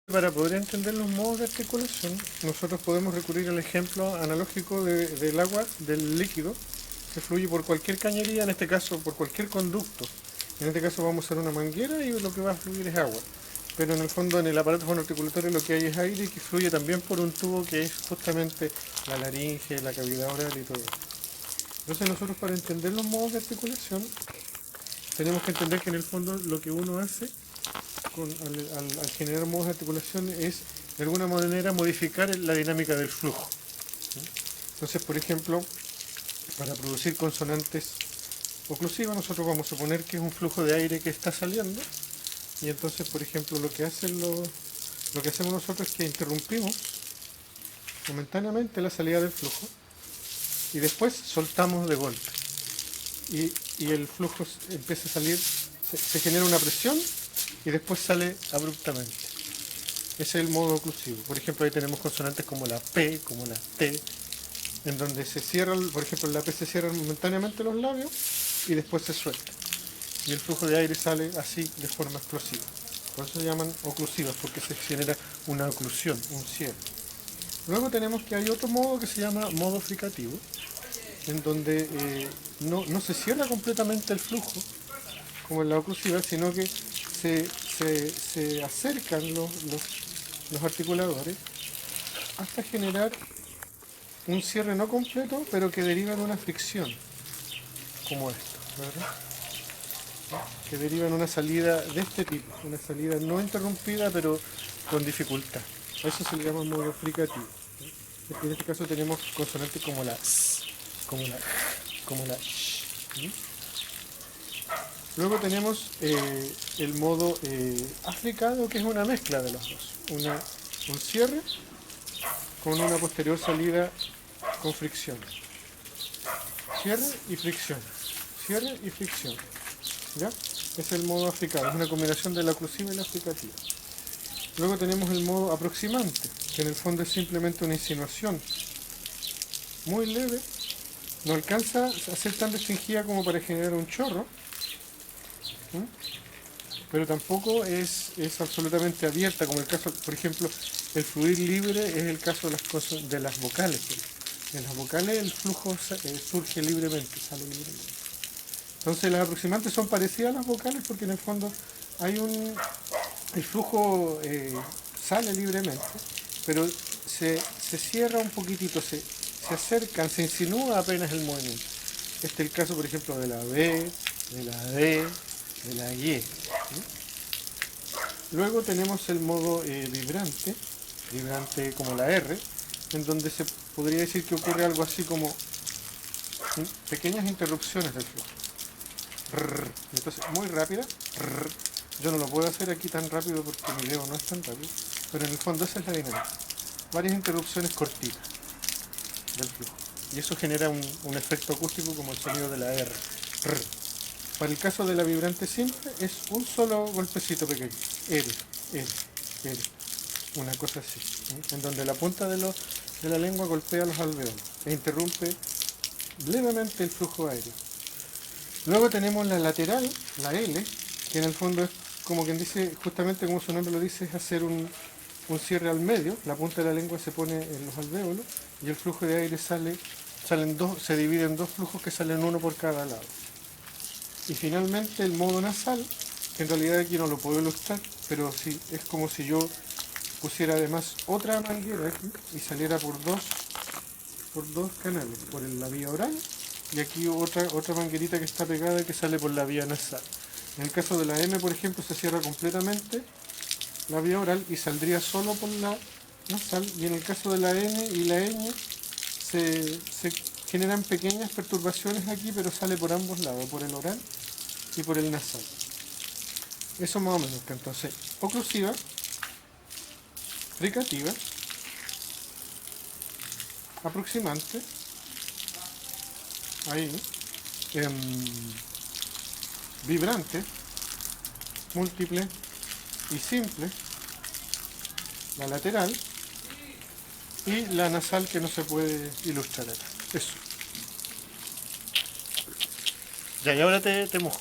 Para poder entender los modos de articulación, nosotros podemos recurrir al ejemplo analógico del agua, del líquido, que fluye por cualquier cañería, en este caso por cualquier conducto. En este caso vamos a usar una manguera y lo que va a fluir es agua. Pero en el fondo en el aparato fonoarticulatorio lo que hay es aire que fluye también por un tubo que es justamente la laringe, la cavidad oral y todo eso. Entonces nosotros para entender los modos de articulación tenemos que entender que en el fondo lo que uno hace al generar modos de articulación es de alguna manera modificar la dinámica del flujo. Entonces, por ejemplo, para producir consonantes oclusivas nosotros vamos a suponer que es un flujo de aire que está saliendo y entonces, por ejemplo, lo que hacemos nosotros es que interrumpimos momentáneamente la salida del flujo y después soltamos de golpe y el flujo empieza a salir, se genera una presión y después sale abruptamente. Ese es el modo oclusivo. Por ejemplo, ahí tenemos consonantes como la P, como la T, en donde se cierran, por ejemplo, en la P se cierran momentáneamente los labios y después se suelta. Y el flujo de aire sale así de forma explosiva. Por eso se llaman oclusivas, porque se genera una oclusión, un cierre. Luego tenemos que hay otro modo que se llama modo fricativo, en donde no se cierra completamente el flujo, como en la oclusiva, sino que se acercan los articuladores hasta generar un cierre no completo, pero que deriva en una fricción, como esto, ¿verdad? Que deriva en una salida de este tipo, una salida no interrumpida, pero con dificultad. A eso se le llama modo fricativo. En este caso tenemos consonantes como la S, como la sh. Luego tenemos el modo africado, que es una mezcla de los dos. Un cierre con una posterior salida con fricción. Cierre y fricción. Cierre y fricción. ¿Ya? Es el modo africado, es una combinación de la oclusiva y la fricativa. Luego tenemos el modo aproximante, que en el fondo es simplemente una insinuación muy leve, no alcanza a ser tan restringida como para generar un chorro, pero tampoco es absolutamente abierta, como el caso, por ejemplo, el fluir libre es el caso de las vocales. En las vocales el flujo surge libremente, sale libremente. Entonces las aproximantes son parecidas a las vocales porque en el fondo el flujo sale libremente, pero se cierra un poquitito, se acercan, se insinúa apenas el movimiento. Este es el caso, por ejemplo, de la B, de la D, de la Y. Luego tenemos el modo vibrante como la R, en donde se podría decir que ocurre algo así como pequeñas interrupciones del flujo. Entonces, muy rápida. Yo no lo puedo hacer aquí tan rápido porque mi dedo no es tan rápido, pero en el fondo esa es la dinámica. Varias interrupciones cortitas del flujo. Y eso genera un efecto acústico como el sonido de la R. Para el caso de la vibrante simple es un solo golpecito pequeño. R, R, R. Una cosa así. En donde la punta de la lengua golpea los alveolos e interrumpe levemente el flujo aéreo. Luego tenemos la lateral, la L, que en el fondo es como quien dice, justamente como su nombre lo dice, es hacer un cierre al medio. La punta de la lengua se pone en los alvéolos y el flujo de aire se divide en dos flujos que salen uno por cada lado. Y finalmente el modo nasal, que en realidad aquí no lo puedo ilustrar, pero sí, es como si yo pusiera además otra manguera aquí y saliera por dos canales, por la vía oral y aquí otra manguerita que está pegada que sale por la vía nasal. En el caso de la M, por ejemplo, se cierra completamente la vía oral y saldría solo por la nasal, y en el caso de la N y la Ñ se generan pequeñas perturbaciones aquí, pero sale por ambos lados, por el oral y por el nasal. Eso más o menos. Entonces, oclusiva, fricativa, aproximante, ahí, vibrante, múltiple y simple, la lateral y la nasal que no se puede ilustrar acá. Eso. Ya, y ahora te mojo.